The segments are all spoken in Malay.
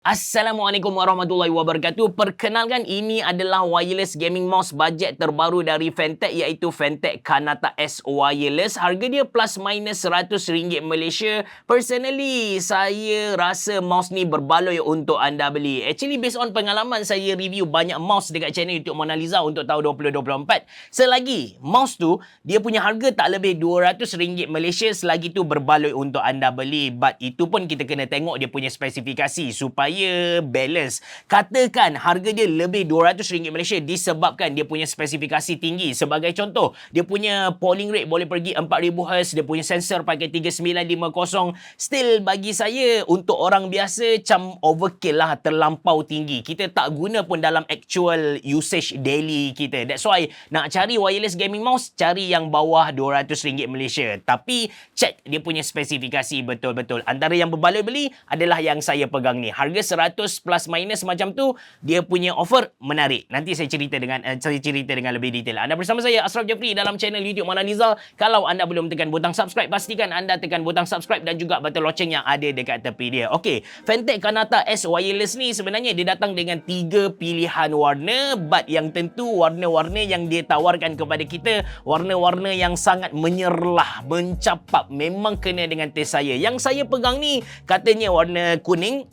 Assalamualaikum warahmatullahi wabarakatuh. Perkenalkan, ini adalah wireless gaming mouse bajet terbaru dari Fantech, iaitu Fantech Kanata S Wireless. Harga dia plus minus RM100 Malaysia. Personally, saya rasa mouse ni berbaloi untuk anda beli. Actually, based on pengalaman saya review banyak mouse dekat channel YouTube Mona Lisa untuk tahun 2024. Selagi mouse tu, dia punya harga tak lebih RM200 Malaysia, selagi tu berbaloi untuk anda beli. But itu pun kita kena tengok dia punya spesifikasi supaya balance. Katakan harga dia lebih RM200 Malaysia disebabkan dia punya spesifikasi tinggi. Sebagai contoh, dia punya polling rate boleh pergi 4000 Hz, dia punya sensor pakai 3950. Still bagi saya, untuk orang biasa macam overkill lah, terlampau tinggi. Kita tak guna pun dalam actual usage daily kita. That's why nak cari wireless gaming mouse, cari yang bawah RM200 Malaysia. Tapi check dia punya spesifikasi betul-betul. Antara yang berbaloi beli adalah yang saya pegang ni. Harga 100 plus minus macam tu, dia punya offer menarik. Nanti saya cerita dengan lebih detail. Anda bersama saya Ashraf Jeffrey dalam channel YouTube Mona Lisa. Kalau anda belum tekan butang subscribe, pastikan anda tekan butang subscribe dan juga butang loceng yang ada dekat tepi dia. Okey, Fantech Kanata S Wireless ni sebenarnya dia datang dengan 3 pilihan warna, but yang tentu warna-warna yang dia tawarkan kepada kita, warna-warna yang sangat menyerlah, mencapap, memang kena dengan taste saya. Yang saya pegang ni katanya warna kuning.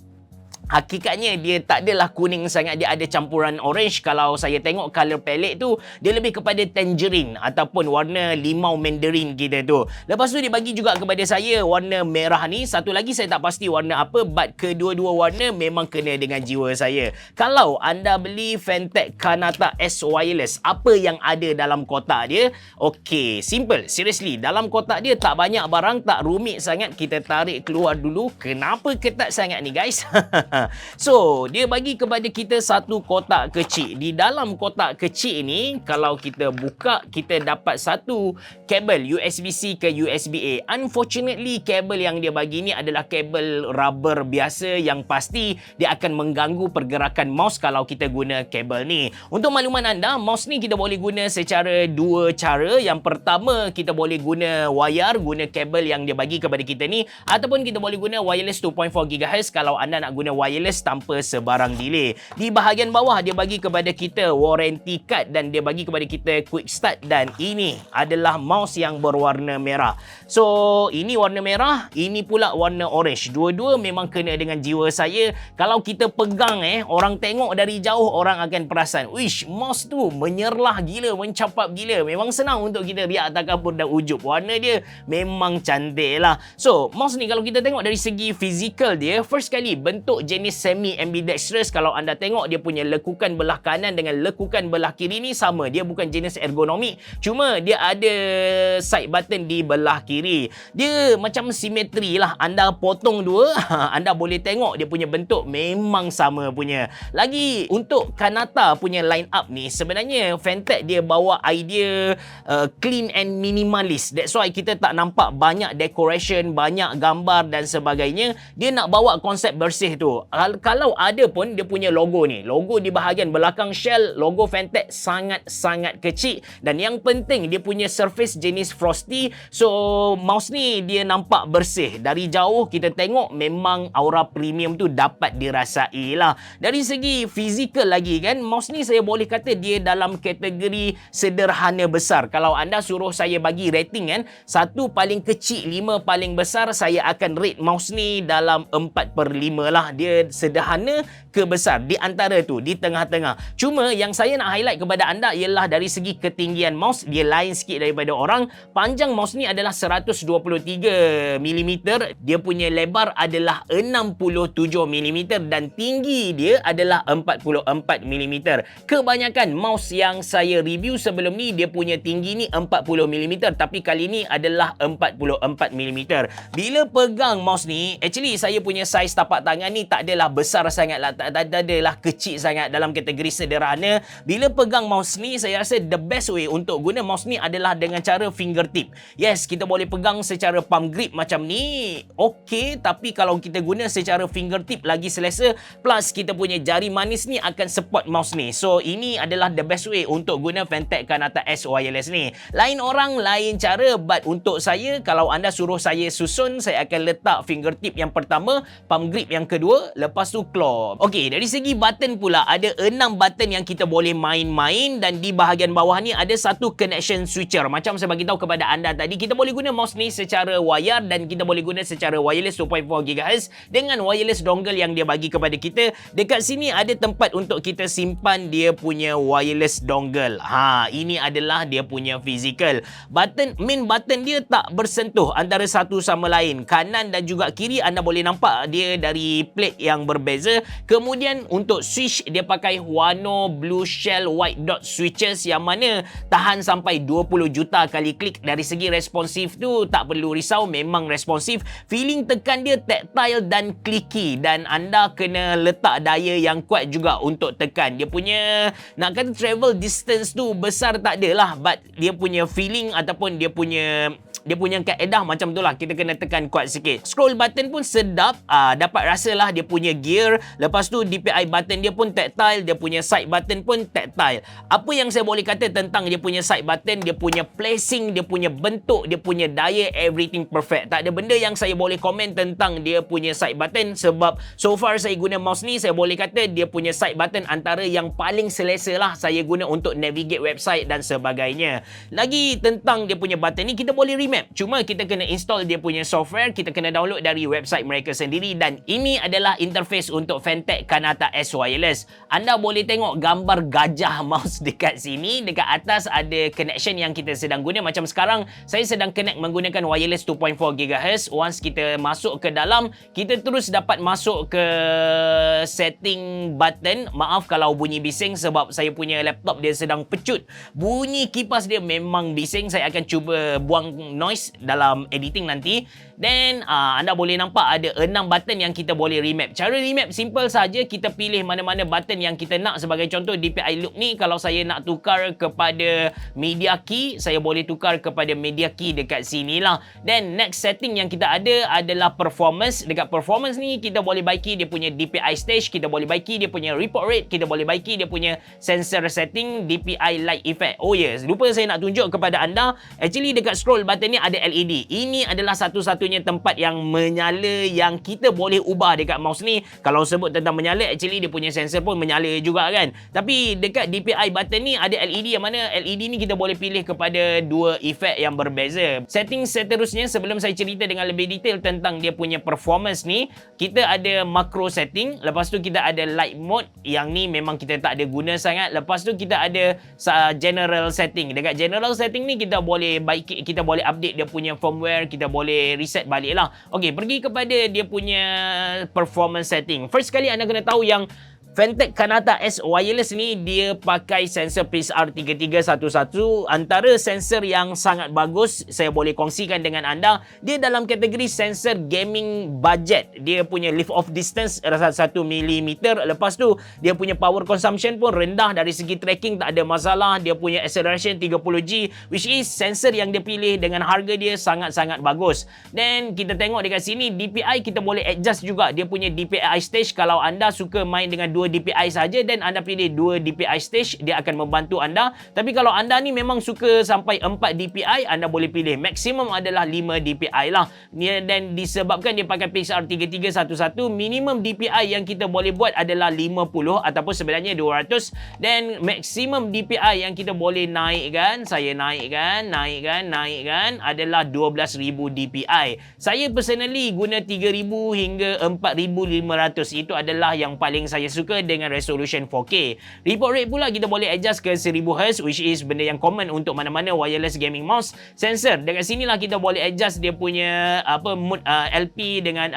Hakikatnya dia tak adalah kuning sangat, dia ada campuran orange. Kalau saya tengok color palette tu, dia lebih kepada tangerine ataupun warna limau mandarin kita tu. Lepas tu dia bagi juga kepada saya warna merah ni. Satu lagi saya tak pasti warna apa, but kedua-dua warna memang kena dengan jiwa saya. Kalau anda beli Fantech Kanata S Wireless, apa yang ada dalam kotak dia? Okey, simple. Seriously, dalam kotak dia tak banyak barang, tak rumit sangat. Kita tarik keluar dulu. Kenapa ketat sangat ni guys? So, dia bagi kepada kita satu kotak kecil. Di dalam kotak kecil ni, kalau kita buka, kita dapat satu kabel USB-C ke USB-A. Unfortunately, kabel yang dia bagi ni adalah kabel rubber biasa, yang pasti dia akan mengganggu pergerakan mouse kalau kita guna kabel ni. Untuk makluman anda, mouse ni kita boleh guna secara dua cara. Yang pertama, kita boleh guna wayar, guna kabel yang dia bagi kepada kita ni, ataupun kita boleh guna wireless 2.4 GHz kalau anda nak guna wireless tanpa sebarang delay. Di bahagian bawah dia bagi kepada kita warranty card dan dia bagi kepada kita quick start, dan ini adalah mouse yang berwarna merah. So, ini warna merah, ini pula warna orange. Dua-dua memang kena dengan jiwa saya. Kalau kita pegang orang tengok dari jauh, orang akan perasan, wish, mouse tu menyerlah gila, mencapap gila. Memang senang untuk kita riak takabur dan ujub. Warna dia memang cantik lah. So, mouse ni kalau kita tengok dari segi fizikal dia, first kali bentuk jenis semi-ambidextrous. Kalau anda tengok dia punya lekukan belah kanan dengan lekukan belah kiri ni sama. Dia bukan jenis ergonomik, cuma dia ada side button di belah kiri. Dia macam simetri lah. Anda potong dua, anda boleh tengok dia punya bentuk memang sama punya. Lagi untuk Kanata punya line up ni, sebenarnya Fantech dia bawa idea clean and minimalist. That's why kita tak nampak banyak decoration, banyak gambar dan sebagainya. Dia nak bawa konsep bersih tu. Kalau ada pun dia punya logo ni, logo di bahagian belakang shell, logo Fantech sangat-sangat kecil, dan yang penting dia punya surface jenis frosty. So mouse ni dia nampak bersih. Dari jauh kita tengok memang aura premium tu dapat dirasai lah. Dari segi fizikal lagi kan, mouse ni saya boleh kata dia dalam kategori sederhana besar. Kalau anda suruh saya bagi rating kan, 1 paling kecil, 5 paling besar, saya akan rate mouse ni dalam 4/5 lah. Dia sederhana ke besar, di antara tu, di tengah-tengah. Cuma yang saya nak highlight kepada anda ialah dari segi ketinggian mouse, dia lain sikit daripada orang. Panjang mouse ni adalah 123 mm, dia punya lebar adalah 67 mm dan tinggi dia adalah 44 mm. Kebanyakan mouse yang saya review sebelum ni dia punya tinggi ni 40 mm, tapi kali ni adalah 44 mm. Bila pegang mouse ni, actually saya punya saiz tapak tangan ni tak adalah besar sangat lah, tak adalah kecil sangat, dalam kategori sederhana. Bila pegang mouse ni, saya rasa the best way untuk guna mouse ni adalah dengan cara fingertip. Yes, kita boleh pegang secara palm grip macam ni, okey, tapi kalau kita guna secara fingertip lagi selesa, plus kita punya jari manis ni akan support mouse ni. So, ini adalah the best way untuk guna Fantech Kanata S Wireless ni. Lain orang, lain cara, but untuk saya, kalau anda suruh saya susun, saya akan letak fingertip yang pertama, palm grip yang kedua, lepas tu claw. Okey, dari segi button pula, ada 6 button yang kita boleh main-main, dan di bahagian bawah ni ada satu connection switcher. Macam saya bagi tahu kepada anda tadi, kita boleh guna mouse ni secara wire dan kita boleh guna secara wireless 2.4 GHz dengan wireless dongle yang dia bagi kepada kita. Dekat sini ada tempat untuk kita simpan dia punya wireless dongle. Ini adalah dia punya physical. Main button dia tak bersentuh antara satu sama lain. Kanan dan juga kiri anda boleh nampak dia dari plate yang berbeza. Kemudian untuk switch dia pakai Huano Blue Shell White Dot switches yang mana tahan sampai 20 juta kali klik. Dari segi responsif tu tak perlu risau, memang responsif. Feeling tekan dia tactile dan clicky, dan anda kena letak daya yang kuat juga untuk tekan. Dia punya, nak kata travel distance tu besar tak adalah, but dia punya feeling ataupun dia punya kaedah macam tu lah, kita kena tekan kuat sikit. Scroll button pun sedap, dapat rasalah dia punya gear. Lepas tu DPI button dia pun tactile, dia punya side button pun tactile. Apa yang saya boleh kata tentang dia punya side button, dia punya placing, dia punya bentuk, dia punya daya, everything perfect. Tak ada benda yang saya boleh komen tentang dia punya side button, sebab so far saya guna mouse ni, saya boleh kata dia punya side button antara yang paling selesa lah saya guna untuk navigate website dan sebagainya. Lagi tentang dia punya button ni, kita boleh remap. Cuma kita kena install dia punya software, kita kena download dari website mereka sendiri, dan ini adalah interface untuk Fantech Kanata S Wireless. Anda boleh tengok gambar gajah mouse dekat sini. Dekat atas ada connection yang kita sedang guna. Macam sekarang saya sedang connect menggunakan wireless 2.4 GHz. Once kita masuk ke dalam, kita terus dapat masuk ke setting button. Maaf kalau bunyi bising sebab saya punya laptop dia sedang pecut. Bunyi kipas dia memang bising. Saya akan cuba buang noise dalam editing nanti. Then anda boleh nampak ada 6 button yang kita boleh remap. Cara remap simple saja, kita pilih mana-mana button yang kita nak. Sebagai contoh DPI loop ni, kalau saya nak tukar kepada media key, saya boleh tukar kepada media key dekat sini lah. Then next setting yang kita ada adalah performance. Dekat performance ni kita boleh baiki dia punya DPI stage, kita boleh baiki dia punya report rate, kita boleh baiki dia punya sensor setting, DPI light effect. Oh yes, lupa saya nak tunjuk kepada anda, actually dekat scroll button ni ada LED. Ini adalah satu-satunya tempat yang menyala yang kita boleh ubah dekat mouse ni. Kalau sebut tentang menyala, actually dia punya sensor pun menyala juga kan. Tapi dekat DPI button ni ada LED, yang mana LED ni kita boleh pilih kepada dua efek yang berbeza. Setting seterusnya, sebelum saya cerita dengan lebih detail tentang dia punya performance ni, kita ada macro setting. Lepas tu kita ada light mode, yang ni memang kita tak ada guna sangat. Lepas tu kita ada general setting. Dekat general setting ni kita boleh baik, kita boleh update dia punya firmware, kita boleh reset balik lah. Okey, pergi kepada dia punya performance setting. First kali anda kena tahu yang Fantech Kanata S Wireless ni dia pakai sensor PIXR 3311. Antara sensor yang sangat bagus saya boleh kongsikan dengan anda, dia dalam kategori sensor gaming budget. Dia punya lift off distance 1 mm. Lepas tu dia punya power consumption pun rendah. Dari segi tracking tak ada masalah. Dia punya acceleration 30G, which is sensor yang dia pilih dengan harga dia sangat-sangat bagus. Then kita tengok dekat sini DPI, kita boleh adjust juga dia punya DPI stage. Kalau anda suka main dengan 2 DPI saja dan anda pilih 2 DPI stage, dia akan membantu anda. Tapi kalau anda ni memang suka sampai 4 DPI, anda boleh pilih maksimum adalah 5 DPI lah. Dan disebabkan dia pakai PIXR 3311, minimum DPI yang kita boleh buat adalah 50 ataupun sebenarnya 200. Dan maksimum DPI yang kita boleh naikkan, saya naikkan adalah 12,000 DPI. Saya personally guna 3,000 hingga 4,500. Itu adalah yang paling saya suka dengan resolution 4K. Report rate pula kita boleh adjust ke 1000Hz, which is benda yang common untuk mana-mana wireless gaming mouse. Sensor, dekat sinilah kita boleh adjust dia punya mode LP dengan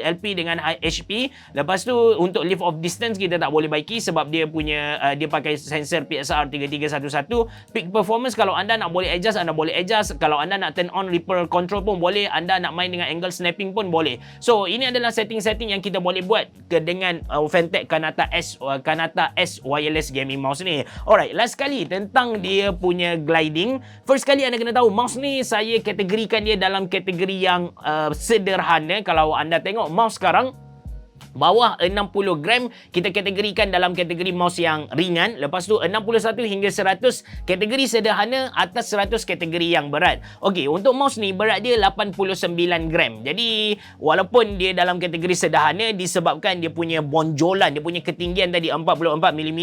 LP dengan high HP. Lepas tu untuk lift off distance kita tak boleh baiki sebab dia punya dia pakai sensor PIXR 3311. Peak performance, kalau anda nak boleh adjust, anda boleh adjust. Kalau anda nak turn on ripple control pun boleh. Anda nak main dengan angle snapping pun boleh. So ini adalah setting-setting yang kita boleh buat dengan Fantech Kanata S Wireless Gaming Mouse ni. Alright, last kali tentang dia punya gliding. First kali anda kena tahu, mouse ni saya kategorikan dia dalam kategori yang sederhana. Kalau anda tengok mouse sekarang, Bawah 60 gram kita kategorikan dalam kategori mouse yang ringan. Lepas tu 61 hingga 100 kategori sederhana, atas 100 kategori yang berat. Okey, untuk mouse ni berat dia 89 gram. Jadi walaupun dia dalam kategori sederhana, disebabkan dia punya bonjolan, dia punya ketinggian tadi 44 mm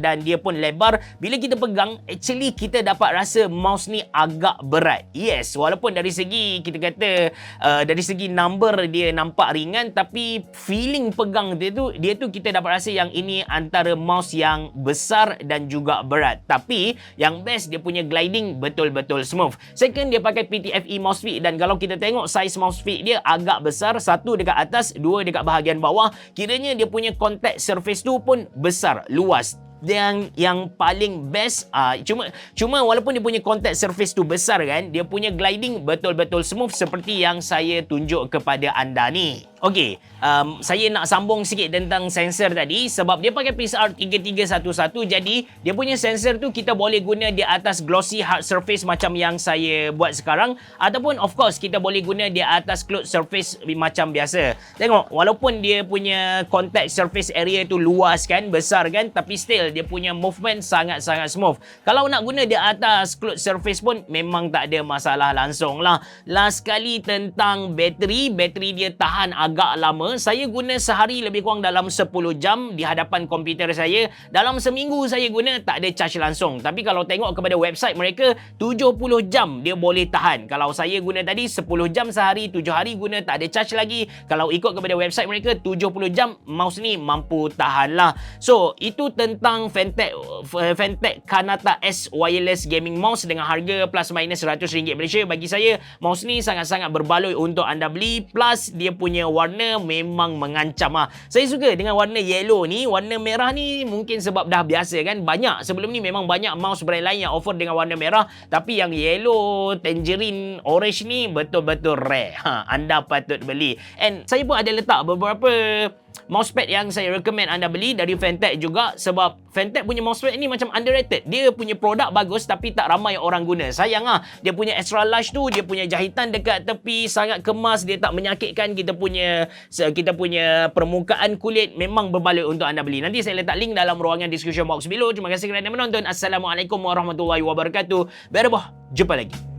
dan dia pun lebar, bila kita pegang actually kita dapat rasa mouse ni agak berat. Yes, walaupun dari segi kita kata dari segi number dia nampak ringan, tapi feeling pegang dia tu kita dapat rasa yang ini antara mouse yang besar dan juga berat. Tapi yang best dia punya gliding betul-betul smooth. Second, dia pakai PTFE mousefeet dan kalau kita tengok saiz mousefeet dia agak besar, satu dekat atas, dua dekat bahagian bawah. Kiranya dia punya contact surface tu pun besar, luas. Yang paling best cuma walaupun dia punya contact surface tu besar kan, dia punya gliding betul-betul smooth seperti yang saya tunjuk kepada anda ni. Okey, saya nak sambung sikit tentang sensor tadi sebab dia pakai PCR 3311, jadi dia punya sensor tu kita boleh guna di atas glossy hard surface macam yang saya buat sekarang, ataupun of course kita boleh guna di atas cloth surface macam biasa. Tengok, walaupun dia punya contact surface area tu luas kan, besar kan, tapi still dia punya movement sangat-sangat smooth. Kalau nak guna di atas cloth surface pun memang tak ada masalah langsung lah. Last kali tentang bateri dia tahan agak lama. Saya guna sehari lebih kurang dalam 10 jam di hadapan komputer saya. Dalam seminggu saya guna tak ada charge langsung. Tapi kalau tengok kepada website mereka, 70 jam dia boleh tahan. Kalau saya guna tadi 10 jam sehari, 7 hari guna tak ada charge lagi. Kalau ikut kepada website mereka 70 jam mouse ni mampu tahan lah. So itu tentang Fantech Kanata S wireless gaming mouse dengan harga plus minus RM100 Malaysia. Bagi saya mouse ni sangat-sangat berbaloi untuk anda beli, plus dia punya warna memang mengancam lah. Saya suka dengan warna yellow ni. Warna merah ni mungkin sebab dah biasa kan. Banyak sebelum ni memang banyak mouse brand lain yang offer dengan warna merah, tapi yang yellow, tangerine, orange ni betul-betul rare. Anda patut beli. And saya pun ada letak beberapa mousepad yang saya recommend anda beli dari Fantech juga, sebab Fantech punya mousepad ni macam underrated. Dia punya produk bagus tapi tak ramai orang guna. Sayang lah. Dia punya extra large tu, dia punya jahitan dekat tepi sangat kemas, dia tak menyakitkan kita punya permukaan kulit. Memang berbaloi untuk anda beli. Nanti saya letak link dalam ruangan description box below. Terima kasih kerana menonton. Assalamualaikum warahmatullahi wabarakatuh. Berabah, jumpa lagi.